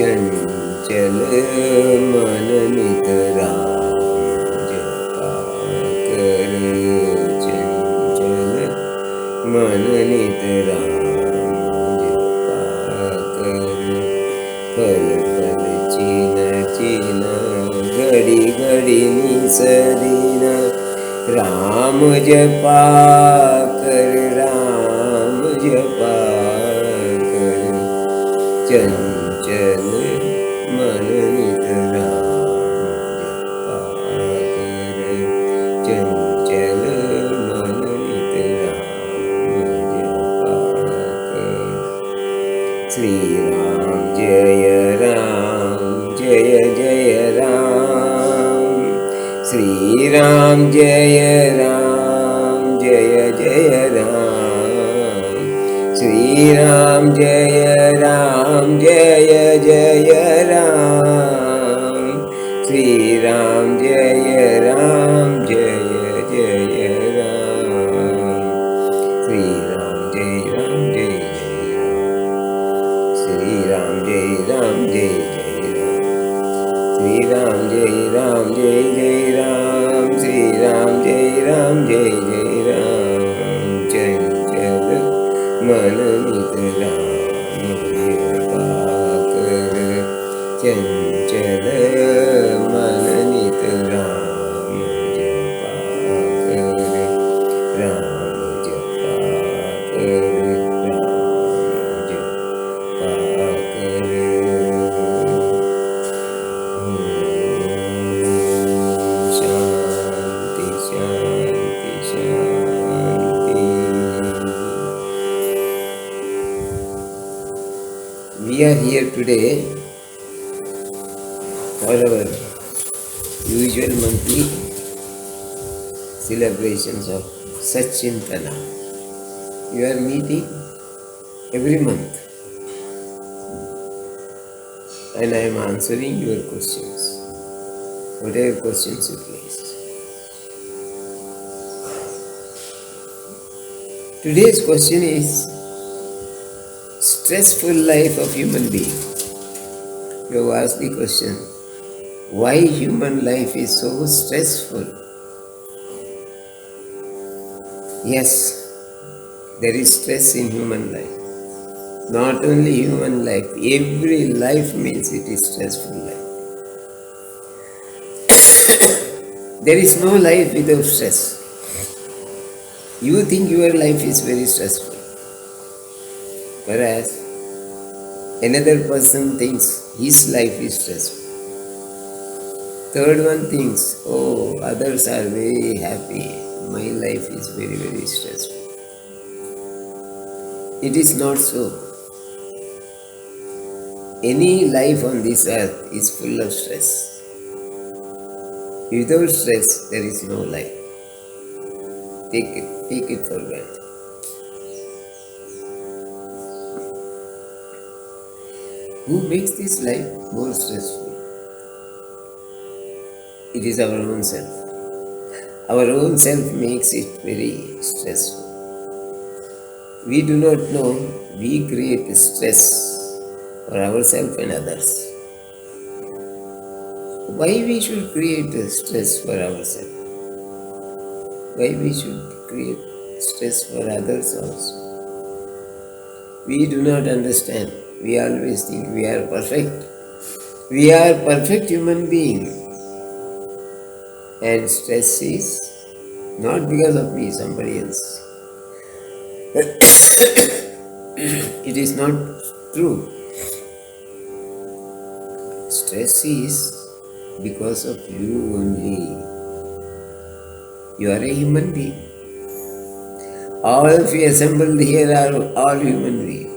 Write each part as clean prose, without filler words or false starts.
चंचल मन नित राम जपा कर, चंचल मन नित राम जपा कर। पल पल चीन चीन घड़ी घड़ी निसरीन राम जपा कर, राम जपा कर। चंचल मन नित राम जपा कर, चंचल मन नित राम जपा कर। श्री राम जय जय राम, श्री राम जय जय राम, श्री राम जय जय राम, श्री राम जय जय राम, श्री राम जय जय राम, श्री राम जय जय राम, श्री राम जय जय राम, श्री राम जय जय राम। चंचल मन नित राम जपा कर, चंचल मन नित राम जपा कर, राम जपा कर, राम जपा कर। शांति शांति शांति। We are here today for our usual monthly celebrations of Satchintana. You are meeting every month and I am answering your questions, whatever questions you place. Today's question is stressful life of human being. You have asked the question, why human life is so stressful? Yes, there is stress in human life. Not only human life, every life means it is stressful life. There is no life without stress. You think your life is very stressful, whereas another person thinks his life is stressful. Third one thinks, oh, others are very happy, my life is very, very stressful. It is not so. Any life on this earth is full of stress. Without stress, there is no life. Take it for granted. Who makes this life more stressful? It is our own self. Our own self makes it very stressful. We do not know, we create stress for ourselves and others. Why we should create stress for ourselves? Why we should create stress for others also? We do not understand. We always think we are perfect. We are perfect human beings. And stress is not because of me, somebody else. It is not true. Stress is because of you only. You are a human being. All of you assembled here are all human beings.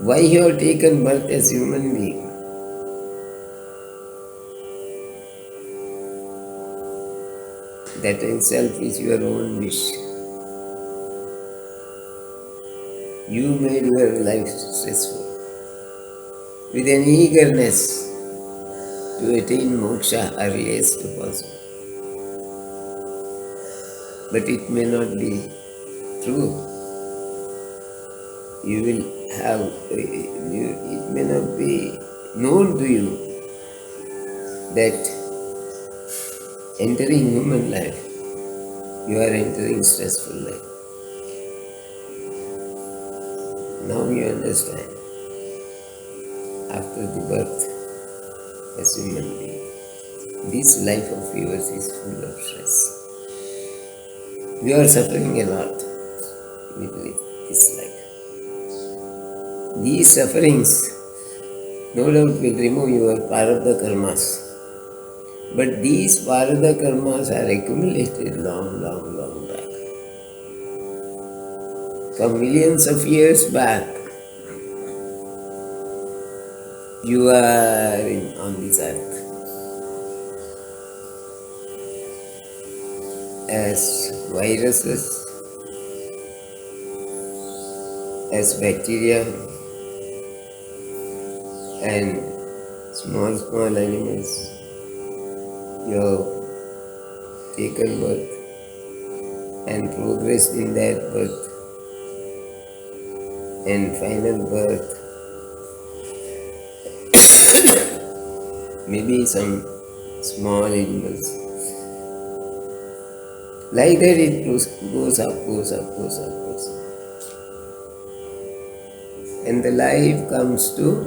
Why you have taken birth as human being? That itself is your own wish. You made your life stressful with an eagerness to attain moksha earliest possible. But it may not be true. You will have, it may not be known to you that entering human life, you are entering stressful life. Now you understand, after the birth as human being, this life of yours is full of stress. You are suffering a lot with this life. These sufferings no doubt will remove your prarabdha karmas. But these prarabdha karmas are accumulated long back. From millions of years back, you are on this earth as viruses, as bacteria, and small animals. You have taken birth and progressed in that birth, and final birth, maybe some small animals. Like that it goes up. And the life comes to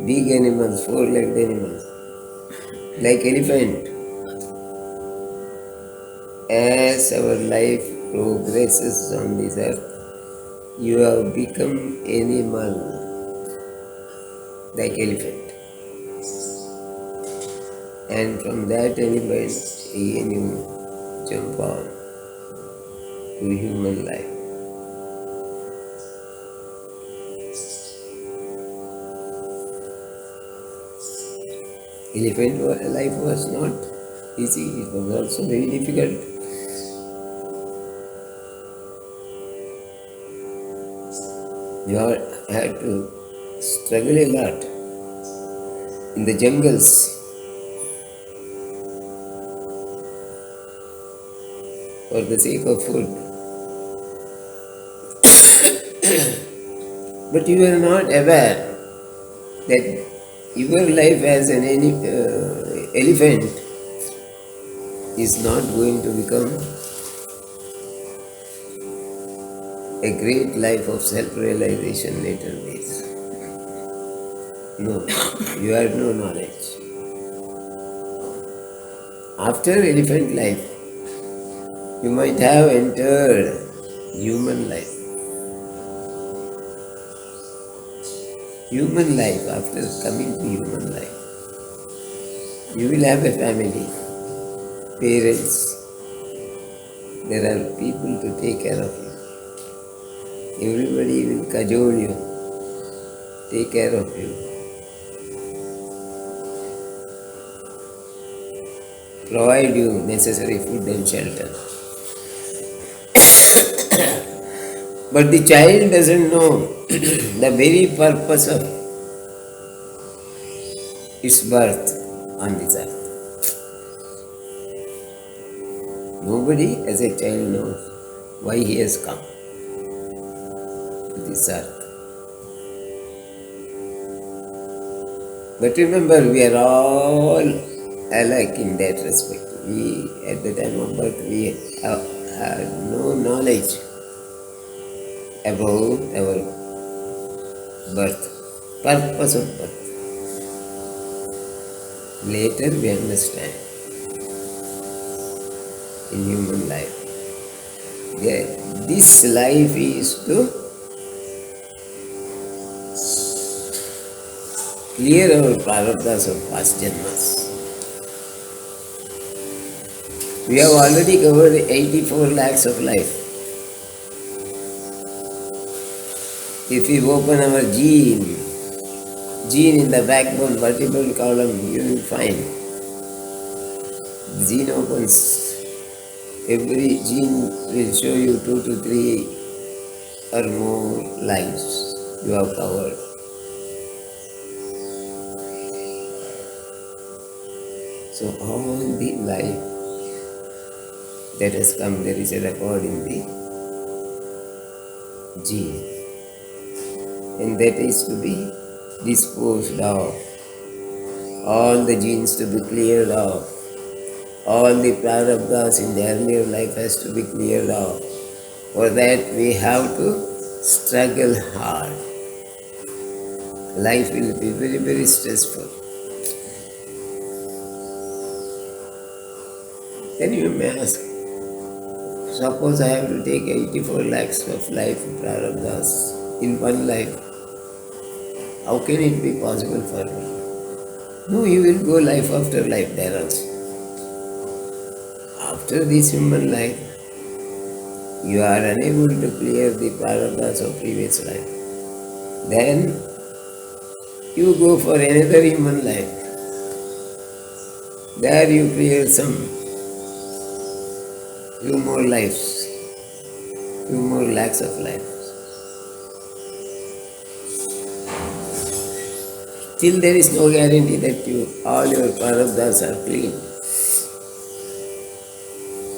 big animals, four-legged animals, like elephant. As our life progresses on this earth, you have become animal, like elephant. And from that animal, again you jump on to human life. Elephant life was not easy, it was also very difficult. You had to struggle a lot in the jungles for the sake of food. But you are not aware that your life as an elephant is not going to become a great life of self-realization later days. No, you have no knowledge. After elephant life, you might have entered human life. Human life, after coming to human life, you will have a family, parents. There are people to take care of you. Everybody will cajole you, take care of you, provide you necessary food and shelter. But the child doesn't know the very purpose of its birth on this earth. Nobody as a child knows why he has come to this earth. But remember, we are all alike in that respect. We, at the time of birth, we have no knowledge about our birth, purpose of birth. Later we understand in human life. This life is to clear our prarabdhas of past janmas. We have already covered 84 lakhs of life. If we open our gene in the backbone vertebral column, you will find gene opens. Every gene will show you 2 to 3 or more lives you have covered. So all the life that has come, there is a record in the gene, and that is to be disposed of. All the genes to be cleared off. All the prarabdhas in the earlier life has to be cleared off. For that we have to struggle hard. Life will be very, very stressful. Then you may ask, suppose I have to take 84 lakhs of life prarabdhas in one life. How can it be possible for me? No, you will go life after life there also. After this human life, you are unable to clear the prarabdhas of previous life. Then you go for another human life. There you clear some few more lives, few more lakhs of lives. Still there is no guarantee that all your prarabdhas are clean.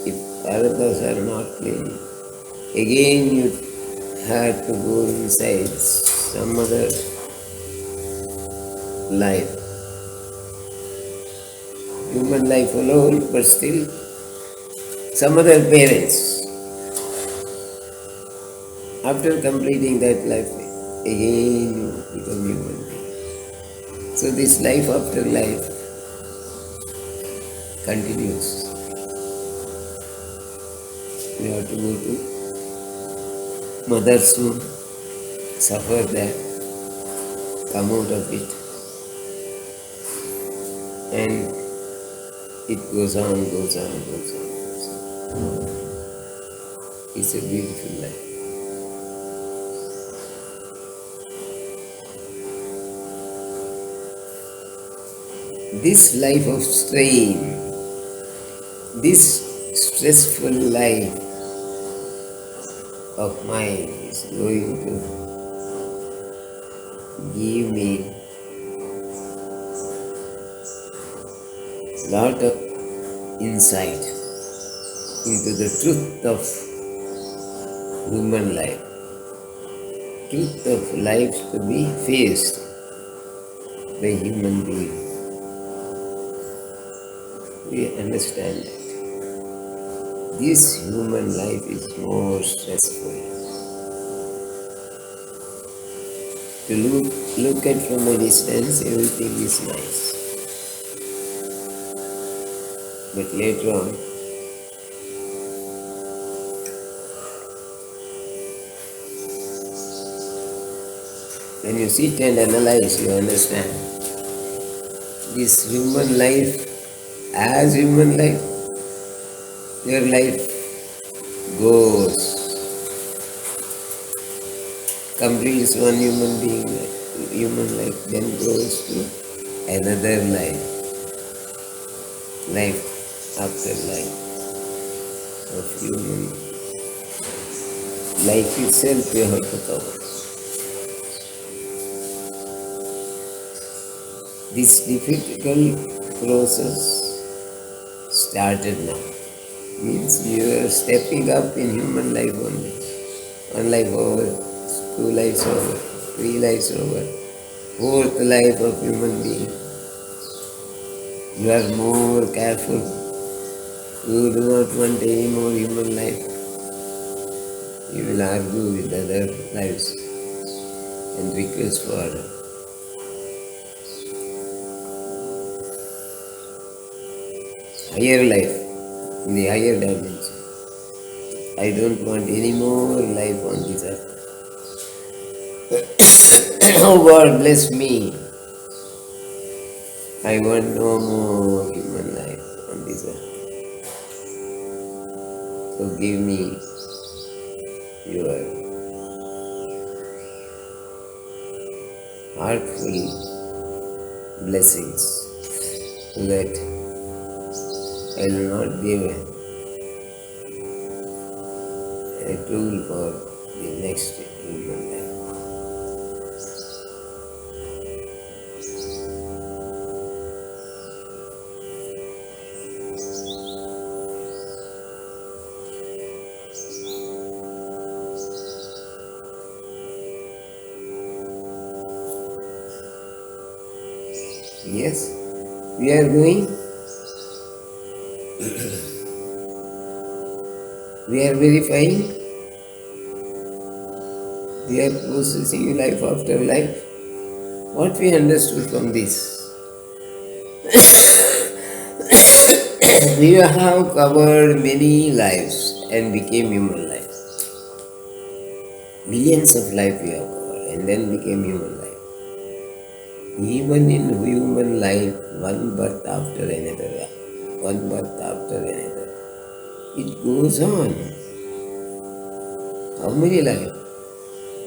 If prarabdhas are not clean, again you have to go inside some other life. Human life alone, but still some other parents. After completing that life, again you become human being. So this life after life continues. You have to go to mother's womb, suffer there, come out of it, and it goes on, goes on, goes on, goes on. It's a beautiful life. This life of strain, this stressful life of mine is going to give me lot of insight into the truth of human life, truth of life to be faced by human beings. We understand that this human life is more stressful. To look at from a distance, everything is nice. But later on, when you sit and analyze, you understand this human life as human life, your life goes, completes one human life, then goes to another life, life after life of human life itself you have to cover. This difficult process started now. Means you are stepping up in human life only. One life over, two lives over, three lives over, fourth life of human being. You are more careful. You do not want any more human life. You will argue with other lives and request for higher life, in the higher dimension. I don't want any more life on this earth. Oh God, bless me. I want no more human life on this earth. So give me your heartful blessings so that I will not be a tool for the next human life. Yes, we are going, we are verifying, we are processing life after life. What we understood from this? We have covered many lives and became human lives. Millions of life we have covered and then became human life. Even in human life, one birth after another, one birth after another. It goes on. How many lives?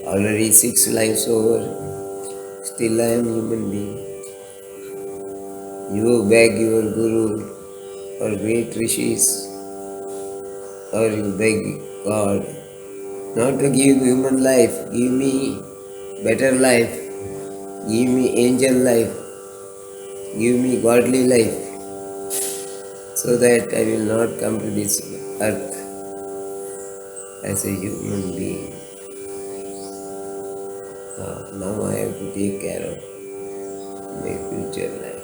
Already 6 lives over. Still I am human being. You beg your guru or great rishis, or you beg God not to give human life, give me better life, give me angel life, give me godly life, so that I will not come to this earth as a human being. Now I have to take care of my future life.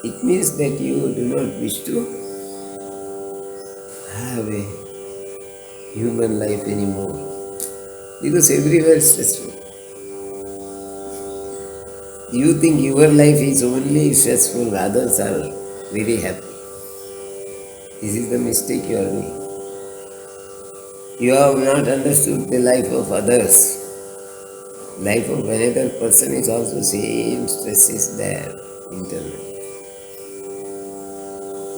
It means that you do not wish to have a human life anymore, because everywhere is stressful. You think your life is only stressful, others are very happy. This is the mistake you are doing. You have not understood the life of others. Life of another person is also same stress is there internally.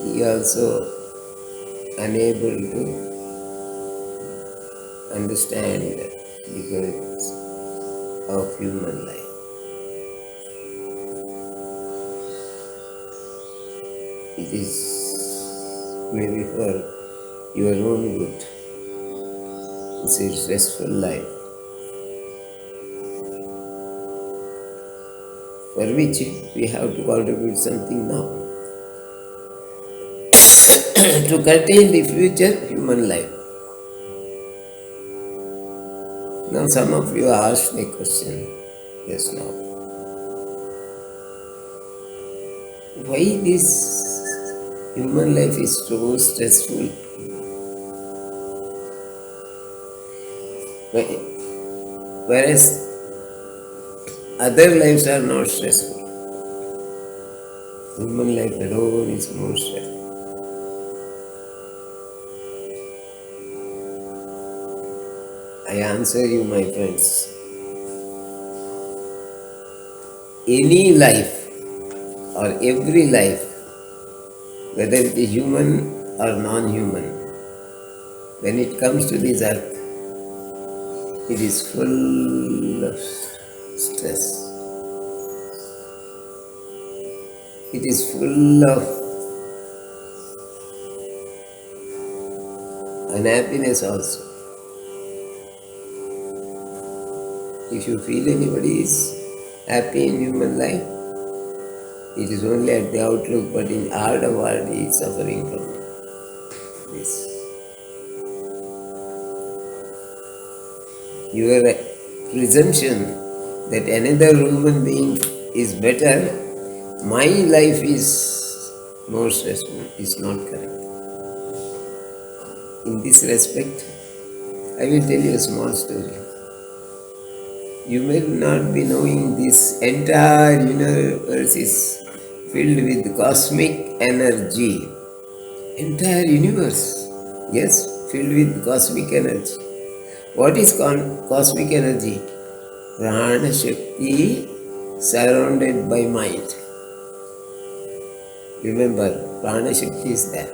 He also unable to understand the difference of human life. It is maybe for your own good. It's a stressful life, for which we have to contribute something now to curtail the future human life. Now some of you asked me a question just now. Why this human life is so stressful? Whereas other lives are not stressful. Human life alone is more stressful. I answer you, my friends. Any life or every life, whether it is human or non-human, when it comes to this earth, it is full of stress. It is full of unhappiness also. If you feel anybody is happy in human life, it is only at the outlook, but in heart of heart he is suffering from this. Your presumption that another human being is better, my life is more stressful, is not correct. In this respect, I will tell you a small story. You may not be knowing this entire universe is filled with cosmic energy. Entire universe, yes, filled with cosmic energy. What is cosmic energy? Prana Shakti surrounded by mind. Remember, Prana Shakti is there.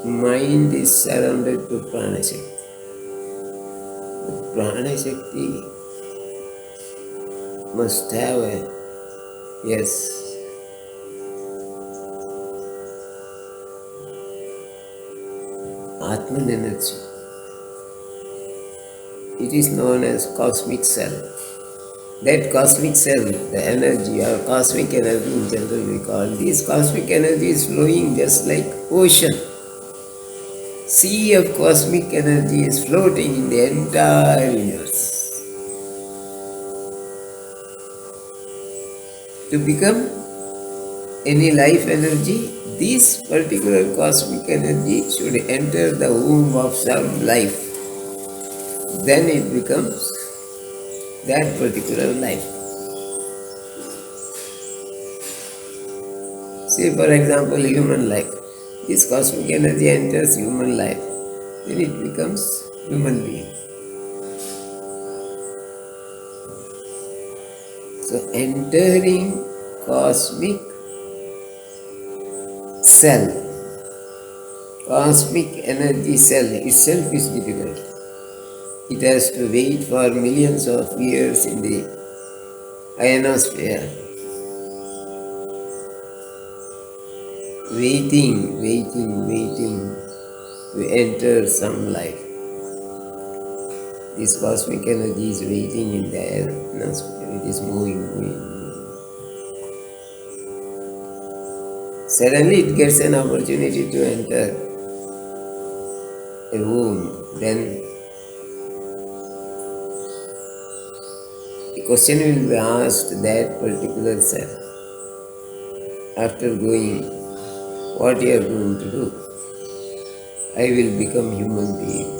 Mind is surrounded to Prana Shakti. Prana Shakti must have a, yes, Atman energy. It is known as cosmic cell. That cosmic cell, the energy or cosmic energy in general we call, this cosmic energy is flowing just like ocean. sea of cosmic energy is floating in the entire universe. To become any life energy, this particular cosmic energy should enter the womb of some life. Then it becomes that particular life. Say, for example, human life. This cosmic energy enters human life, then it becomes human being. So, entering cosmic cell, cosmic energy cell itself is difficult. It has to wait for millions of years in the ionosphere, waiting to enter some life. This cosmic energy is waiting in the ionosphere, it is moving. Suddenly it gets an opportunity to enter a womb, then the question will be asked that particular cell after going, what you are going to do? I will become human being.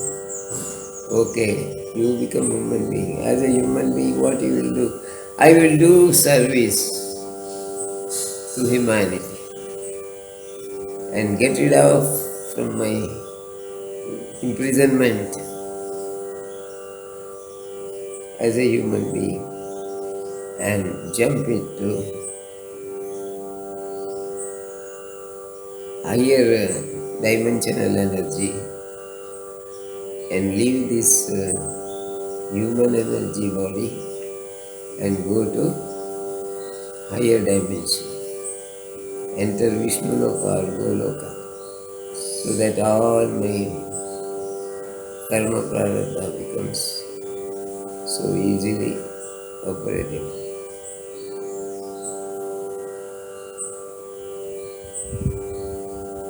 Okay, you become human being. As a human being, what you will do? I will do service to humanity and get rid of from my imprisonment as a human being and jump into higher dimensional energy and leave this human energy body and go to higher dimension. Enter Vishnu Loka or Goloka, so that all my karma prarabdha becomes so easily operative.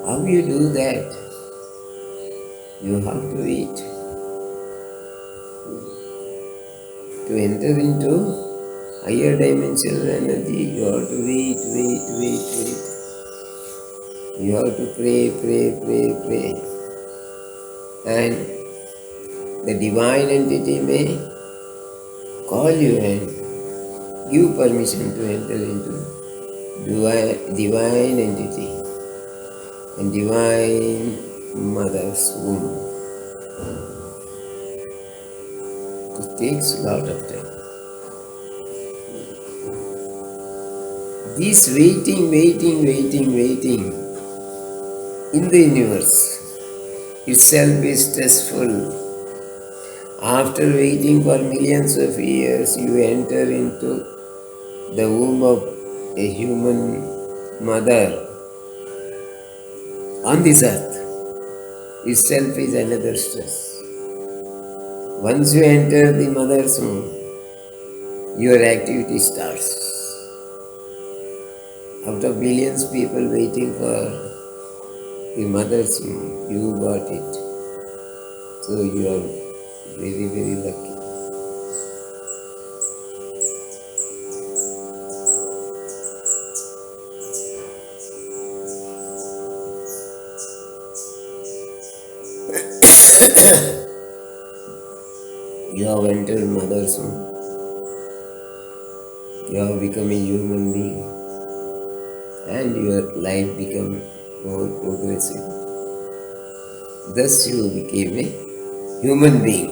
How you do that? You have to eat. To enter into higher dimensional energy, you have to wait. You have to pray. And the divine entity may call you and give permission to enter into divine entity and divine mother's womb. It takes a lot of time. This waiting in the universe itself is stressful. After waiting for millions of years, you enter into the womb of a human mother on this earth. Itself is another stress. Once you enter the mother's womb, your activity starts. Out of billions of people waiting for the mother's womb, you got it. So you are very lucky. You have entered mother's womb. You have become a human being and your life become more progressive. Thus you became a human being.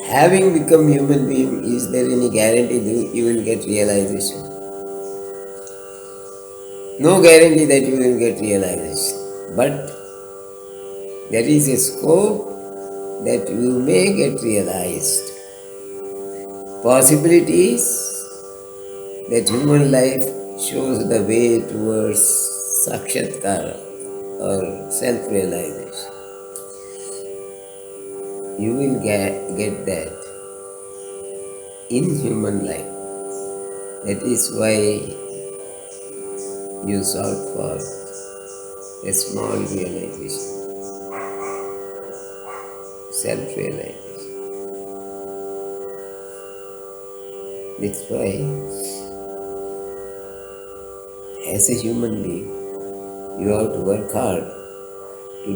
Having become human being, is there any guarantee that you will get realization? No guarantee that you will get realization. But there is a scope that you may get realized. Possibilities that human life shows the way towards sakshatkara or self-realization. You will get that in human life. That is why you sought for a small realization, self-realization. That's why, as a human being, you have to work hard to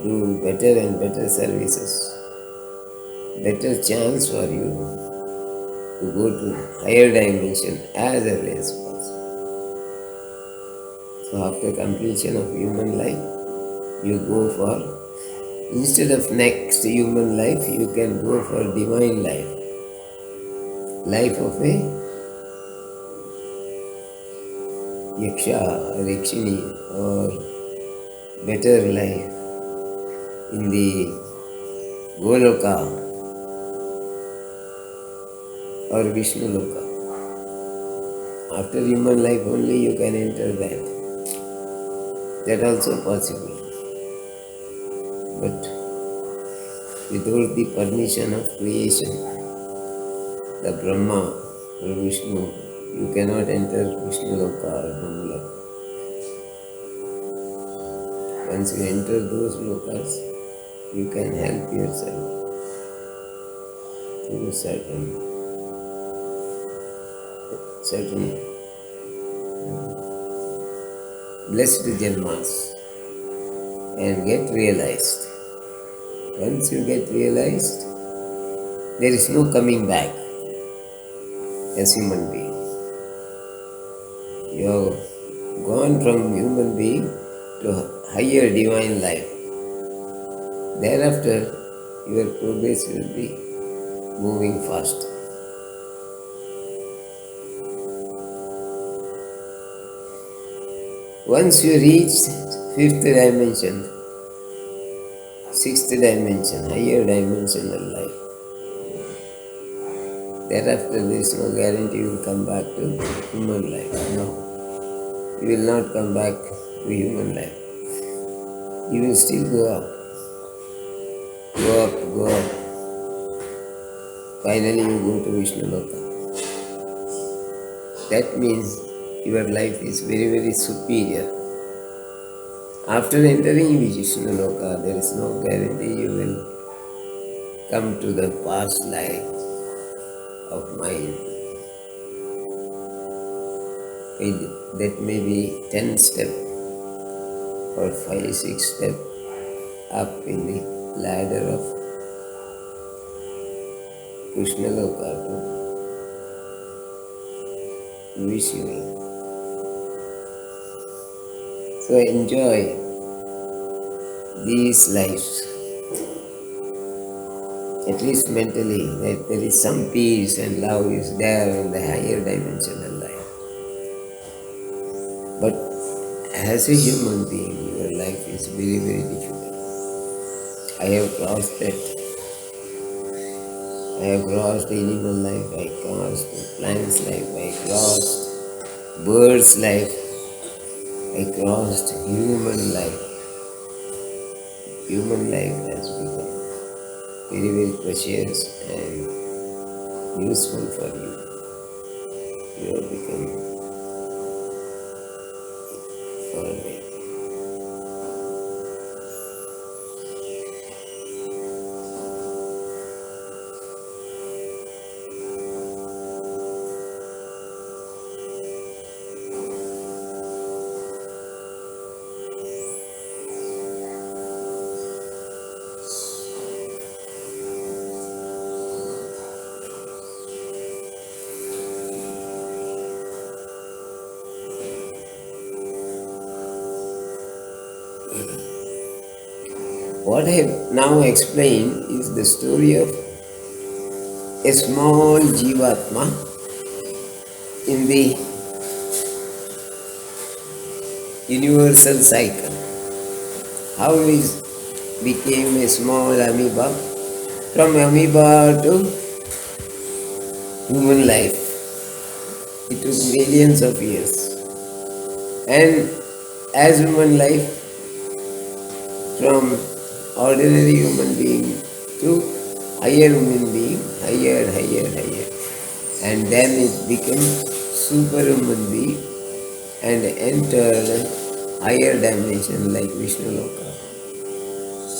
do better and better services, better chance for you to go to higher dimension as early as possible. So after completion of human life, you go for, instead of next human life, you can go for divine life, life of a yaksha or yakshini, or better life in the Goloka or Vishnu Loka. After human life only you can enter that. That also possible. But without the permission of creation, the Brahma or Vishnu, you cannot enter Vishnu Loka or Brahma Loka. Once you enter those lokas, you can help yourself through certain blessed janmas and get realized. Once you get realized, there is no coming back as human being. You have gone from human being to higher divine life. Thereafter, your progress will be moving fast. Once you reach fifth dimension, sixth dimension, higher dimensional life, thereafter there is no guarantee you will come back to human life. No. You will not come back to human life. You will still go up. Go up, go up. Finally you go to Vishnu Loka. That means your life is very, very superior. After entering Vishnu Loka, there is no guarantee you will come to the past life of mind. That may be 10 steps or 5, 6 steps up in the ladder of Krishna Loka to Vishnu. So enjoy these lives, at least mentally, that there is some peace and love is there in the higher dimensional life. But as a human being, your life is very, very difficult. I have crossed that. I have crossed animal life, I crossed plants life, I crossed birds life, I crossed human life. Human life has become very, very precious and useful for you. You have become always. What I have now explained is the story of a small Jivatma in the universal cycle. How he became a small amoeba, from amoeba to human life. It took millions of years. And as human life, from ordinary human being to higher human being, higher. And then it became superhuman being and entered higher dimension like Vishnu Loka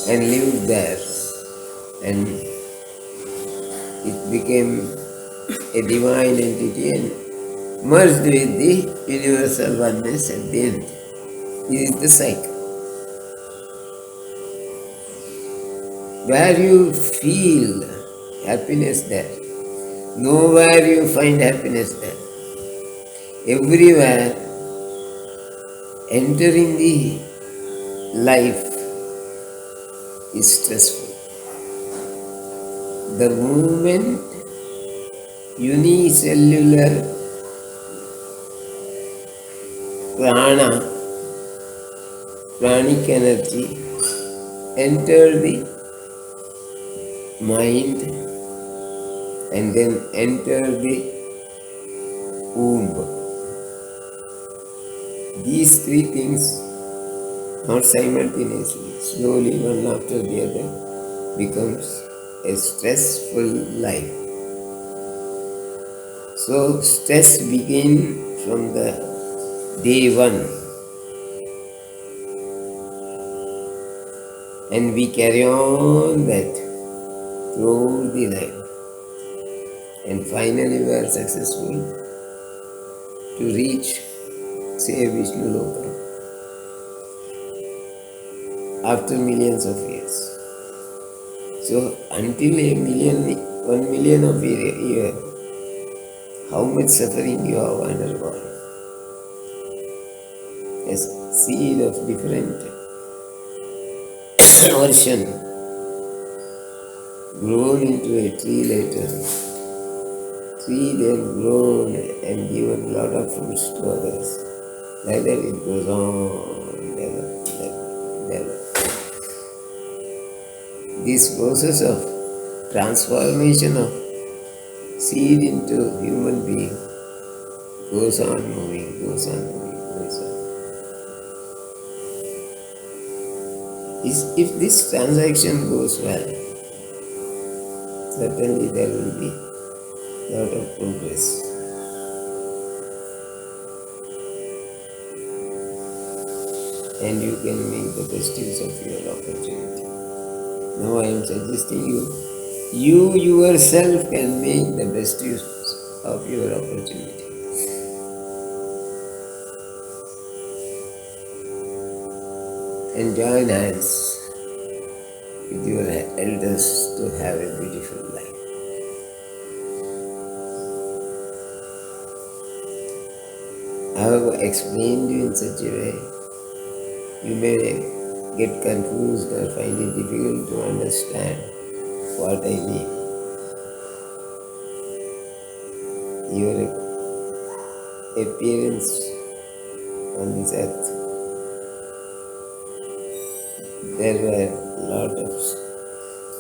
and lived there, and it became a divine entity and merged with the universal oneness at the end. This is the cycle. Where you feel happiness there, nowhere you find happiness there. Everywhere entering the life is stressful. The moment unicellular prana, pranic energy enter the mind and then enter the womb. These three things, not simultaneously, slowly one after the other, becomes a stressful life. So stress begins from the day one, and we carry on that throughout the life, and finally we are successful to reach, say, Vishnu Loka after millions of years. So until 1 million of year, how much suffering you have undergone? A seed of different version grown into a tree later, tree then grown and given lot of fruits to others. Like that it goes on, develop. This process of transformation of seed into human being goes on moving, goes on moving, goes on. If this transaction goes well, certainly there will be a lot of progress. And you can make the best use of your opportunity. Now I am suggesting you yourself can make the best use of your opportunity. And join hands with your elders to have a beautiful life. I have explained you in such a way, you may get confused or find it difficult to understand what I mean. Your appearance on this earth, there were a lot of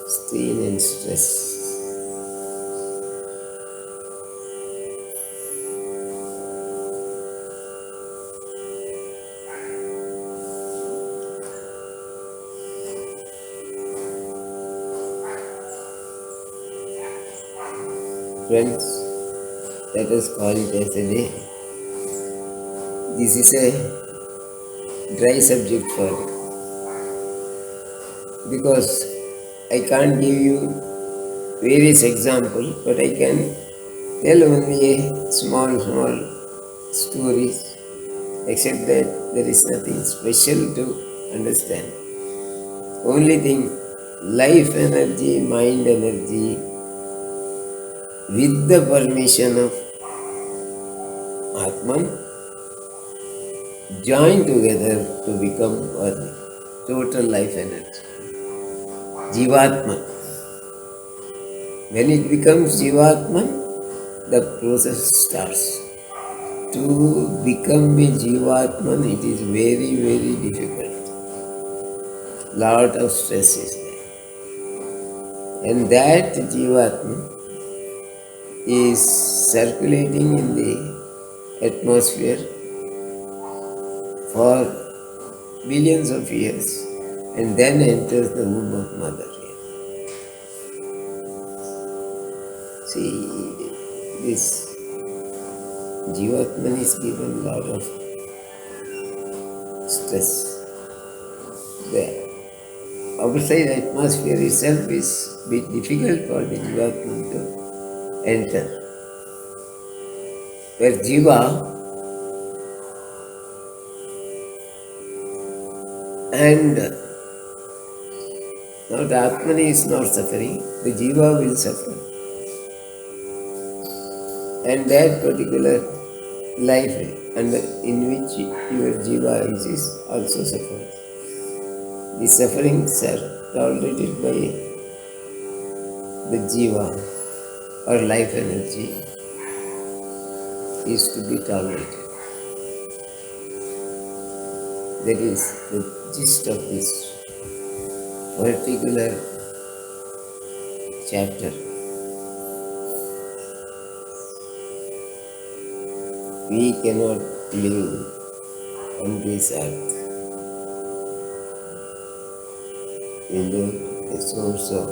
strain and stress. Friends, let us call it as a day. This is a dry subject for you because I can't give you various examples, but I can tell only a small stories, except that there is nothing special to understand. Only thing, life energy, mind energy, with the permission of Atman, join together to become one total life energy. Jivatman. When it becomes Jivatman, the process starts. To become a Jivatman, it is very, very difficult. Lot of stress is there. And that Jivatman is circulating in the atmosphere for billions of years and then enters the womb of mother. See, this Jivatman is given a lot of stress. The outside atmosphere itself is a bit difficult for the Jivatma to enter. Where Jiva and not Atmani is not suffering, the Jiva will suffer. And that particular life and in which your Jiva is also suffers. The sufferings are tolerated by the Jiva or life energy is to be tolerated. That is the gist of this particular chapter. We cannot live on this earth without a source of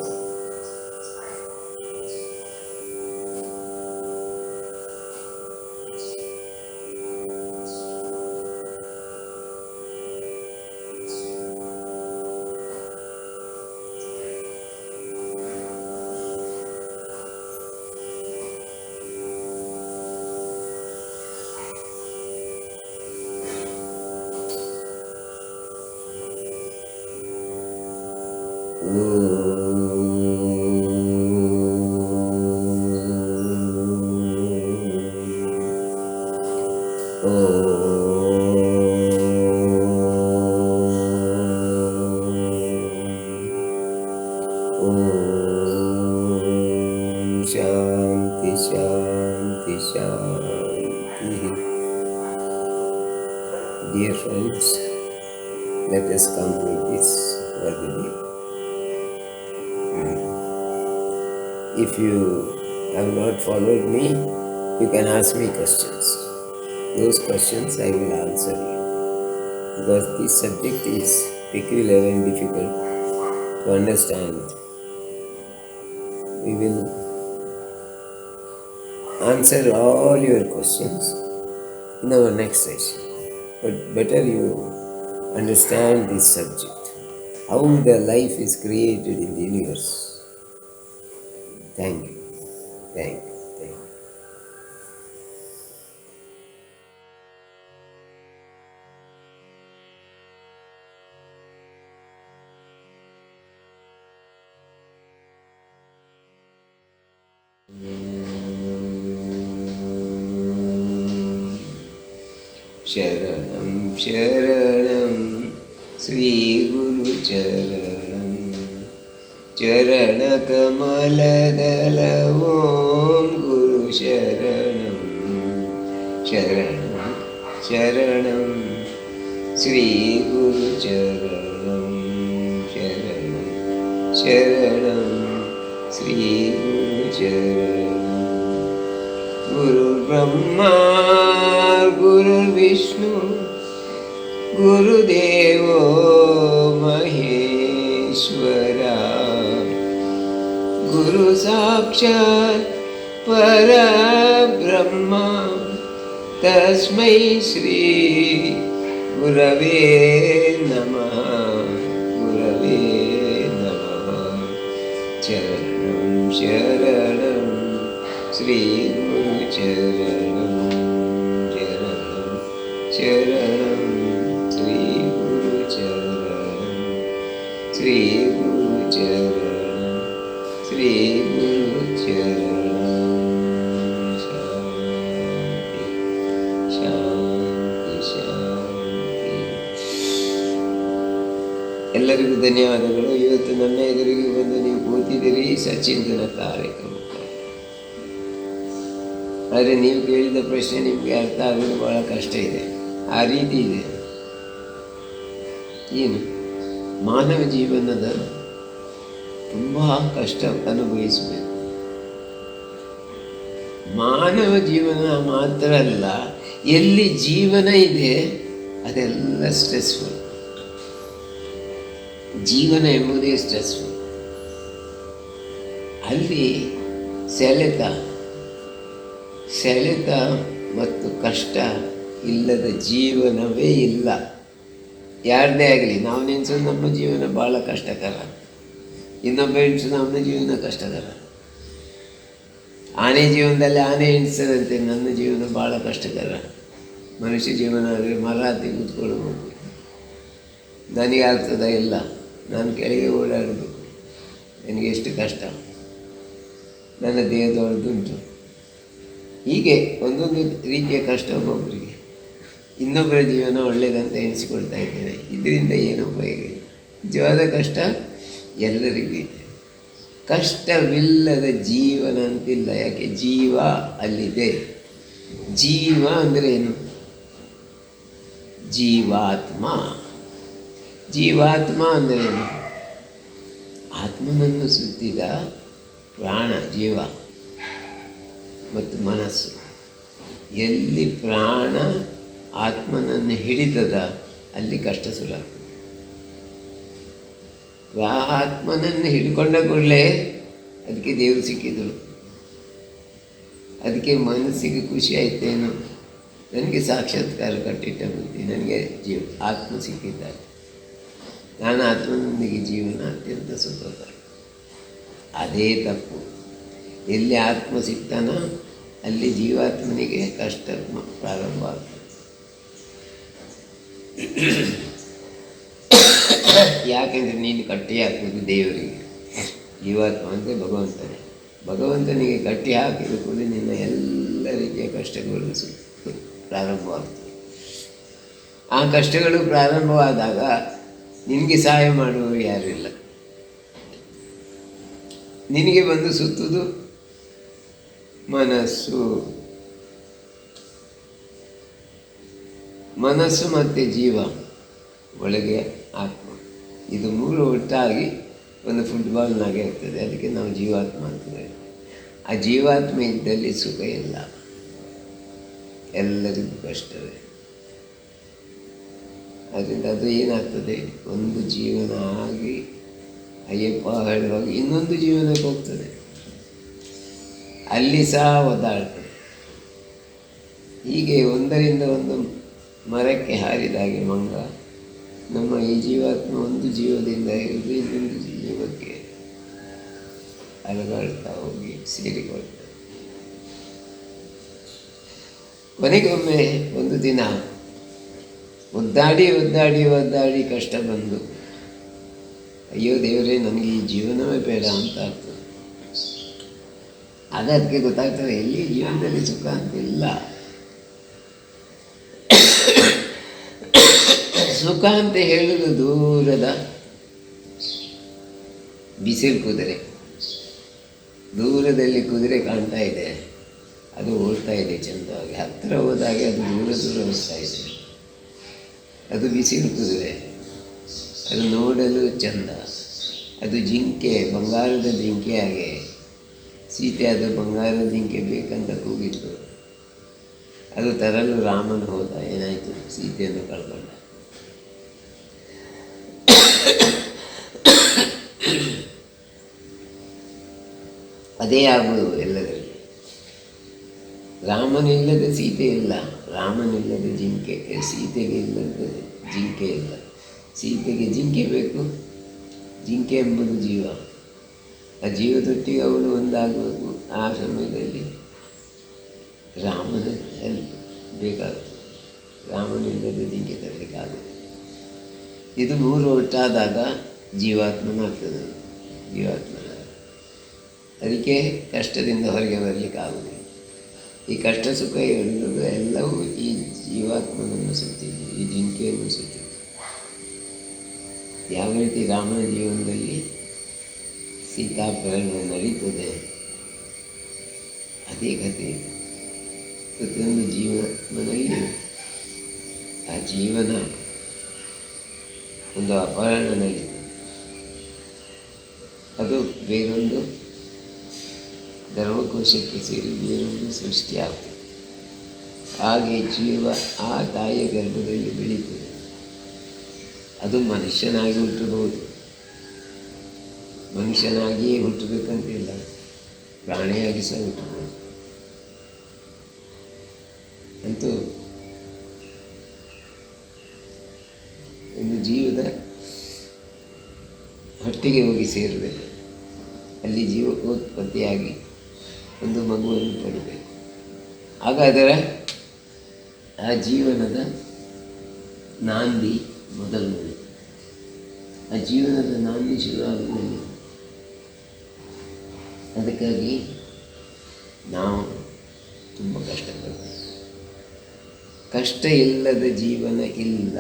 Shanti, Shanti, Shanti. Dear friends, let us conclude this for the day. If you have not followed me, you can ask me questions. Those questions I will answer you. Because this subject is peculiar and difficult to understand. We will answer all your questions in our next session. But better you understand this subject, how the life is created in the universe. Thank you. Thank you. Thank you. Sharanam, Sharanam, Sri Guru Charanam, Charana Kamaladala Om Guru Sharanam, Sharanam, Sharanam, Sri Guru Charanam, Sharanam, Sharanam, Sri Guru Charanam. Guru Brahma, Guru Vishnu, Guru Devo Maheshwara, Guru Sakshat Parabrahma, Tasmai Shri Gurave Namaha, Gurave Namaha. Charanam, Charanam, Sri Guru Charanam, Charanam, Charanam, Sri Guru Charanam, Sri Guru Charanam, Sri Guru Charanam. Shanti, Shanti, Shanti. ಎಲ್ಲರಿಗೂ ಧನ್ಯವಾದಗಳು. ಇವತ್ತು ನನ್ನ ಎದುರಿಗೆ ಬಂದು ನೀವು ಕೂತಿದ್ದೀರಿ ಸಚಿಂತನ ಕಾರ್ಯಕ್ರಮ. ಆದರೆ ನೀವು ಕೇಳಿದ ಪ್ರಶ್ನೆ ನಿಮಗೆ ಅರ್ಥ ಆಗೋದು ಭಾಳ ಕಷ್ಟ ಇದೆ. ಆ ರೀತಿ ಇದೆ. ಏನು ಮಾನವ ಜೀವನದ ತುಂಬ ಕಷ್ಟ ಅನುಭವಿಸಬೇಕು. ಮಾನವ ಜೀವನ ಮಾತ್ರ ಅಲ್ಲ, ಎಲ್ಲಿ ಜೀವನ ಇದೆ ಅದೆಲ್ಲ ಸ್ಟ್ರೆಸ್ಫುಲ್. ಜೀವನ ಎಂಬುದೇ ಸ್ಟ್ರೆಸ್ಫುಲ್. ಅಲ್ಲಿ ಸೆಳೆತ ಮತ್ತು ಕಷ್ಟ ಇಲ್ಲದ ಜೀವನವೇ ಇಲ್ಲ. ಯಾರದೇ ಆಗಲಿ ನಾವು ನೆನೆಸೋದು ನಮ್ಮ ಜೀವನ ಭಾಳ ಕಷ್ಟಕರ, ಇನ್ನೊಬ್ಬ ಎಣಿಸೋದು ನಮ್ಮ ಜೀವನ ಕಷ್ಟಕರ. ಆನೆ ಜೀವನದಲ್ಲಿ ಆನೆ ಎಣಿಸ್ತದಂತೆ ನನ್ನ ಜೀವನ ಭಾಳ ಕಷ್ಟಕರ. ಮನುಷ್ಯ ಜೀವನ ಆದರೆ ಮರ ಹತ್ತಿ ಕೂತ್ಕೊಳ್ಬೇಕು, ನನಗೆ ಆಗ್ತದ ಇಲ್ಲ, ನಾನು ಕೆಳಗೆ ಓಡಾಡಬೇಕು, ನನಗೆ ಎಷ್ಟು ಕಷ್ಟ, ನನ್ನ ದೇಹದೊಳದುಂಟು. ಹೀಗೆ ಒಂದೊಂದು ರೀತಿಯ ಕಷ್ಟ ಒಬ್ಬೊಬ್ಬರಿಗೆ. ಇನ್ನೊಬ್ಬರ ಜೀವನ ಒಳ್ಳೆಯದಂತ ಎನಿಸಿಕೊಳ್ತಾ ಇದ್ದೇನೆ, ಇದರಿಂದ ಏನು ಉಪಯೋಗ ಇಲ್ಲ. ನಿಜವಾದ ಕಷ್ಟ ಎಲ್ಲರಿಗೂ ಇದೆ. ಕಷ್ಟವಿಲ್ಲದ ಜೀವನ ಅಂತಿಲ್ಲ. ಯಾಕೆ? ಜೀವ ಅಲ್ಲಿದೆ. ಜೀವ ಅಂದರೆ ಏನು? ಜೀವಾತ್ಮ. ಜೀವಾತ್ಮ ಅಂದರೆ ಏನು? ಆತ್ಮನನ್ನು ಸುತ್ತಿದ ಪ್ರಾಣ, ಜೀವ ಮತ್ತು ಮನಸ್ಸು. ಎಲ್ಲಿ ಪ್ರಾಣ ಆತ್ಮನನ್ನು ಹಿಡಿತದ ಅಲ್ಲಿ ಕಷ್ಟ ಸುಲಭ. ಆತ್ಮನನ್ನು ಹಿಡ್ಕೊಂಡ ಕೂಡಲೇ ಅದಕ್ಕೆ ದೇವರು ಸಿಕ್ಕಿದರು. ಅದಕ್ಕೆ ಮನಸ್ಸಿಗೆ ಖುಷಿ ಆಯ್ತೇನು, ನನಗೆ ಸಾಕ್ಷಾತ್ಕಾರ ಕಟ್ಟಿಟ್ಟ ಬುದ್ಧಿ, ನನಗೆ ಆತ್ಮ ಸಿಕ್ಕಿದ್ದಾರೆ, ನಾನು ಆತ್ಮನೊಂದಿಗೆ ಜೀವನ ಅತ್ಯಂತ ಸುಖಕರ. ಅದೇ ತಪ್ಪು. ಎಲ್ಲಿ ಆತ್ಮ ಸಿಗ್ತಾನೋ ಅಲ್ಲಿ ಜೀವಾತ್ಮನಿಗೆ ಕಷ್ಟ ಪ್ರಾರಂಭ ಆಗ್ತದೆ. ಯಾಕೆಂದರೆ ನೀನು ಕಟ್ಟಿ ಹಾಕುವುದು ದೇವರಿಗೆ, ಜೀವಾತ್ಮ ಅಂದರೆ ಭಗವಂತನಿಗೆ ಕಟ್ಟಿ ಹಾಕಿದ ಕೂಡ ನಿನ್ನ ಎಲ್ಲ ರೀತಿಯ ಕಷ್ಟಗಳು ಪ್ರಾರಂಭವಾಗ್ತವೆ. ಆ ಕಷ್ಟಗಳು ಪ್ರಾರಂಭವಾದಾಗ ನಿನಗೆ ಸಹಾಯ ಮಾಡುವವರು ಯಾರೂ ಇಲ್ಲ. ನಿನಗೆ ಬಂದು ಸುತ್ತುವುದು ಮನಸ್ಸು ಮತ್ತು ಜೀವ, ಒಳಗೆ ಆತ್ಮ. ಇದು ಮೂರು ಒಟ್ಟಾಗಿ ಒಂದು ಫುಟ್ಬಾಲ್ನಾಗೆ ಇರ್ತದೆ. ಅದಕ್ಕೆ ನಾವು ಜೀವಾತ್ಮ ಅಂತೇವೆ. ಆ ಜೀವಾತ್ಮ ಇದ್ದಲ್ಲಿ ಸುಖ ಇಲ್ಲ, ಎಲ್ಲರಿಗೂ ಕಷ್ಟವೇ. ಅದರಿಂದ ಅದು ಏನಾಗ್ತದೆ, ಒಂದು ಜೀವನ ಆಗಿ ಅಯ್ಯಪ್ಪ ಹೇಳುವಾಗ ಇನ್ನೊಂದು ಜೀವನಕ್ಕೆ ಹೋಗ್ತದೆ, ಅಲ್ಲಿ ಸಹ ಒದ್ದಾಡ್ತದೆ. ಹೀಗೆ ಒಂದರಿಂದ ಒಂದು ಮರಕ್ಕೆ ಹಾರಿದಾಗೆ ಮಂಗ, ನಮ್ಮ ಈ ಜೀವಾತ್ಮ ಒಂದು ಜೀವದಿಂದ ಹಿಡಿದು ಇನ್ನೊಂದು ಜೀವಕ್ಕೆ ಅಲಗಾಡ್ತಾ ಹೋಗಿ ಸೇರಿಕೊಳ್ತದೆ. ಕೊನೆಗೊಮ್ಮೆ ಒಂದು ದಿನ ಒದ್ದಾಡಿ ಕಷ್ಟ ಬಂದು, ಅಯ್ಯೋ ದೇವರೇ, ನನಗೆ ಈ ಜೀವನವೇ ಬೇಡ ಅಂತ ಆಗ್ತದೆ. ಅದಕ್ಕೆ ಗೊತ್ತಾಗ್ತದೆ ಎಲ್ಲಿ ಜೀವನದಲ್ಲಿ ಸುಖ ಅಂತಿಲ್ಲ. ಸುಖ ಅಂತ ಹೇಳುವುದು ದೂರದ ಬಿಸಿಲು ಕುದುರೆ. ದೂರದಲ್ಲಿ ಕುದುರೆ ಕಾಣ್ತಾ ಇದೆ, ಅದು ಓಡ್ತಾ ಇದೆ ಚೆಂದವಾಗಿ. ಹತ್ತಿರ ಹೋದಾಗೆ ಅದು ದೂರ ಹೋಗ್ತಾ ಇದೆ. ಅದು ಬಿಸಿಲು ಕುದುರೆ, ಅದು ನೋಡಲು ಚೆಂದ. ಅದು ಜಿಂಕೆ, ಬಂಗಾರದ ಜಿಂಕೆ. ಹಾಗೆ ಸೀತೆ ಅದು ಬಂಗಾರದ ಜಿಂಕೆ ಬೇಕಂತ ಕೂಗಿತ್ತು. ಅದು ತರಲು ರಾಮನು ಹೋದ, ಏನಾಯಿತು, ಸೀತೆಯನ್ನು ಕಳ್ಕೊಂಡ. ಅದೇ ಆಗುವುದು ಎಲ್ಲರಲ್ಲಿ. ರಾಮನಿಲ್ಲದ ಸೀತೆ ಇಲ್ಲ, ರಾಮನಿಲ್ಲದ ಜಿಂಕೆ, ಸೀತೆಗೆ ಇಲ್ಲದ ಜಿಂಕೆ ಇಲ್ಲ. ಸೀತೆಗೆ ಜಿಂಕೆ ಬೇಕು. ಜಿಂಕೆ ಎಂಬುದು ಜೀವ. ಆ ಜೀವದೊಟ್ಟಿಗೆ ಅವಳು ಒಂದಾಗಬೇಕು. ಆ ಸಮಯದಲ್ಲಿ ರಾಮನ ಹೆಲ್ಪ್ ಬೇಕಾಗ್ತದೆ. ರಾಮನಿಲ್ಲದ ಜಿಂಕೆ ತರಲಿಕ್ಕಾಗುತ್ತೆ. ಇದು ಮೂರು ಒಟ್ಟಾದಾಗ ಜೀವಾತ್ಮನಾಗ್ತದೆ. ಅದಕ್ಕೆ ಕಷ್ಟದಿಂದ ಹೊರಗೆ ಬರಲಿಕ್ಕಾಗುವುದಿಲ್ಲ. ಈ ಕಷ್ಟ ಸುಖ ಹೇಳುವುದು ಎಲ್ಲವೂ ಈ ಜೀವಾತ್ಮನನ್ನು ಸುತ್ತಿದ್ದು, ಈ ಜಿಂಕೆಯನ್ನು ಸುತ್ತಿದ್ದು. ಯಾವ ರೀತಿ ರಾಮನ ಜೀವನದಲ್ಲಿ ಸೀತಾಪಹರಣ ನಡೀತದೆ, ಅದೇ ಕಥೆ ಪ್ರತಿಯೊಂದು ಜೀವನದಲ್ಲಿ. ಆ ಜೀವನ ಒಂದು ಅಪಹರಣ ನಡೀತದೆ, ಅದು ಬೇರೊಂದು ಧರ್ಮಕೋಶಕ್ಕೆ ಸೇರಿ ಬೇರೊಂದು ಸೃಷ್ಟಿಯಾಗ್ತದೆ. ಹಾಗೆ ಜೀವ ಆ ತಾಯಿಯ ಗರ್ಭದಲ್ಲಿ ಬೆಳೀತದೆ. ಅದು ಮನುಷ್ಯನಾಗಿ ಹುಟ್ಟಬಹುದು, ಮನುಷ್ಯನಾಗಿಯೇ ಹುಟ್ಟಬೇಕಂತಿಲ್ಲ, ಪ್ರಾಣಿಯಾಗಿ ಸಹ ಹುಟ್ಟಬಹುದು. ಅಂತೂ ಒಂದು ಜೀವದ ಹೊಟ್ಟಿಗೆ ಹೋಗಿ ಸೇರಬೇಕು, ಅಲ್ಲಿ ಜೀವೋತ್ಪತ್ತಿಯಾಗಿ ಒಂದು ಮಗುವನ್ನು ಪಡಬೇಕು. ಆಗ ಅದರ ಆ ಜೀವನದ ನಾಂದಿ ಮೊದಲು, ಆ ಜೀವನದ ನಾಂದಿ ಶುರುವಾಗುವುದಿಲ್ಲ. ಅದಕ್ಕಾಗಿ ನಾವು ತುಂಬ ಕಷ್ಟಪಡಬೇಕು. ಕಷ್ಟ ಇಲ್ಲದ ಜೀವನ ಇಲ್ಲ.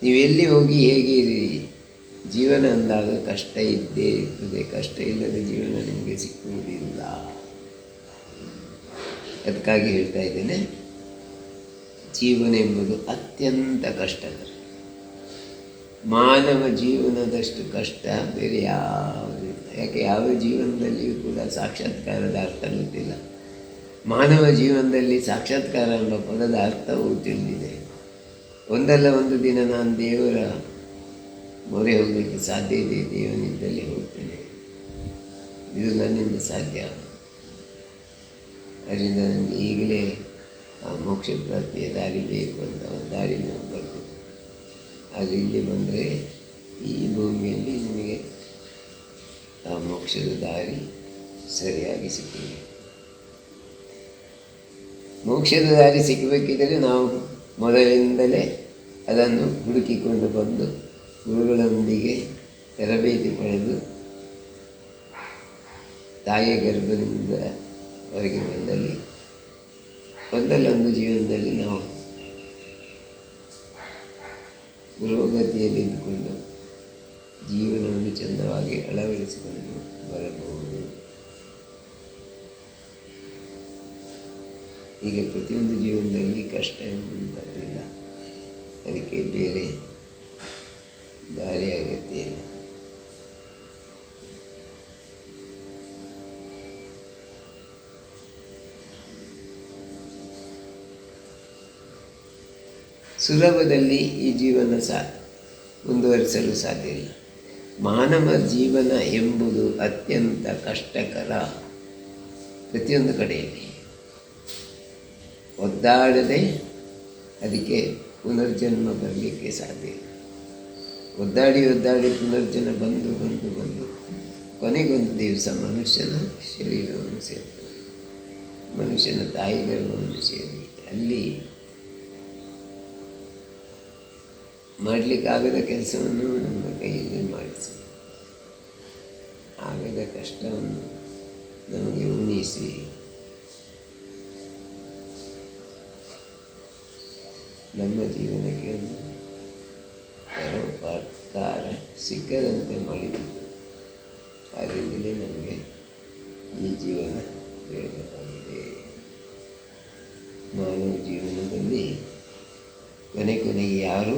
ನೀವೆಲ್ಲಿ ಹೋಗಿ ಹೇಗೆ ಇರಿ, ಜೀವನ ಅಂದಾಗ ಕಷ್ಟ ಇದ್ದೇ ಇರ್ತದೆ. ಕಷ್ಟ ಇಲ್ಲದ ಜೀವನ ನಿಮಗೆ ಸಿಕ್ಕುವುದಿಲ್ಲ. ಅದಕ್ಕಾಗಿ ಹೇಳ್ತಾ ಇದ್ದೇನೆ, ಜೀವನ ಎಂಬುದು ಅತ್ಯಂತ ಕಷ್ಟಕರ. ಮಾನವ ಜೀವನದಷ್ಟು ಕಷ್ಟ ಬೇರೆ ಯಾವುದಿಲ್ಲ. ಯಾಕೆ ಯಾವ ಜೀವನದಲ್ಲಿಯೂ ಕೂಡ ಸಾಕ್ಷಾತ್ಕಾರದ ಅರ್ಥ ಗೊತ್ತಿಲ್ಲ. ಮಾನವ ಜೀವನದಲ್ಲಿ ಸಾಕ್ಷಾತ್ಕಾರ ಎಂಬ ಪದದ ಅರ್ಥವು ತಿಳಿದಿದೆ. ಒಂದಲ್ಲ ಒಂದು ದಿನ ನಾನು ದೇವರ ಮೊರೆ ಹೋಗಲಿಕ್ಕೆ ಸಾಧ್ಯ ಇದೆ, ದೇವನಿದ್ದಲ್ಲಿ ಹೋಗ್ತೇನೆ, ಇದು ನನ್ನಿಂದ ಸಾಧ್ಯ. ಅದರಿಂದ ನನಗೆ ಈಗಲೇ ಆ ಮೋಕ್ಷ ಪ್ರಾಪ್ತಿಯ ದಾರಿ ಬೇಕು ಅಂತ ಒಂದು ದಾರಿ ನಾವು ಬರ್ತದೆ. ಆದರೆ ಇಲ್ಲಿ ಬಂದರೆ ಈ ಭೂಮಿಯಲ್ಲಿ ನಿಮಗೆ ಆ ಮೋಕ್ಷದ ದಾರಿ ಸರಿಯಾಗಿ ಸಿಕ್ಕಿದೆ. ಮೋಕ್ಷದ ದಾರಿ ಸಿಕ್ಕಬೇಕಿದ್ದರೆ ನಾವು ಮೊದಲಿಂದಲೇ ಅದನ್ನು ಹುಡುಕಿಕೊಂಡು ಬಂದು ಗುರುಗಳೊಂದಿಗೆ ತರಬೇತಿ ಪಡೆದು ತಾಯಿಯ ಗರ್ಭದಿಂದ ಹೊರಗೆ ಬಂದಲ್ಲಿ ಒಂದಲ್ಲೊಂದು ಜೀವನದಲ್ಲಿ ನಾವು ಪುರೋಗತಿಯಲ್ಲಿದ್ದುಕೊಂಡು ಜೀವನವನ್ನು ಚಂದವಾಗಿ ಅಳವಡಿಸಿಕೊಂಡು ಬರಬಹುದು. ಈಗ ಪ್ರತಿಯೊಂದು ಜೀವನದಲ್ಲಿ ಕಷ್ಟ ಎಂಬುದಿಲ್ಲ, ಅದಕ್ಕೆ ಬೇರೆ ದಾರಿ ಅಗತ್ಯ ಇಲ್ಲ. ಸುಲಭದಲ್ಲಿ ಈ ಜೀವನ ಮುಂದುವರಿಸಲು ಸಾಧ್ಯ ಇಲ್ಲ. ಮಾನವ ಜೀವನ ಎಂಬುದು ಅತ್ಯಂತ ಕಷ್ಟಕರ. ಪ್ರತಿಯೊಂದು ಕಡೆಯಲ್ಲಿ ಒದ್ದಾಡದೆ ಅದಕ್ಕೆ ಪುನರ್ಜನ್ಮ ಬರಲಿಕ್ಕೆ ಸಾಧ್ಯ ಇಲ್ಲ. ಒದ್ದಾಡಿ ಪುನರ್ಜನ್ಮ ಬಂದು ಕೊನೆಗೊಂದು ದಿವಸ ಮನುಷ್ಯನ ಶರೀರವನ್ನು ಸೇರ್ತದೆ, ಮನುಷ್ಯನ ತಾಯಿ ಗರ್ಭವನ್ನು ಸೇರಿ ಅಲ್ಲಿ ಮಾಡಲಿಕ್ಕಾಗದ ಕೆಲಸವನ್ನು ನಮ್ಮ ಕೈಯಲ್ಲಿ ಮಾಡಿಸಿ, ಆಗದ ಕಷ್ಟವನ್ನು ನಮಗೆ ಉಣಿಸಿ, ನಮ್ಮ ಜೀವನಕ್ಕೆ ಒಂದು ಪರೋಪಕಾರ ಸಿಕ್ಕದಂತೆ ಮಾಡಿದ್ದು. ಅದರಿಂದಲೇ ನಮಗೆ ಈ ಜೀವನ ಬೇಡವಾಗಿದೆ. ಮಾನವ ಜೀವನದಲ್ಲಿ ಕೊನೆಗೆ ಯಾರು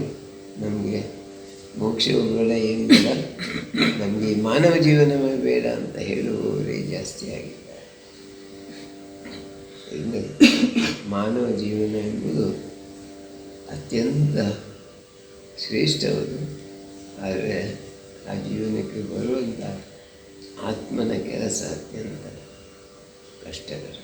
ನಮಗೆ ಮೋಕ್ಷವೂ ಬೇಡ, ಏನು ಬೇಡ, ನಮಗೆ ಮಾನವ ಜೀವನವೇ ಬೇಡ ಅಂತ ಹೇಳುವವರೇ ಜಾಸ್ತಿ ಆಗಿದ್ದಾರೆ. ಮಾನವ ಜೀವನ ಎಂಬುದು ಅತ್ಯಂತ ಶ್ರೇಷ್ಠವಾದು. ಆದರೆ ಆ ಜೀವನಕ್ಕೆ ಬರುವಂಥ ಆತ್ಮನ ಕೆಲಸ ಅತ್ಯಂತ ಕಷ್ಟಕರ.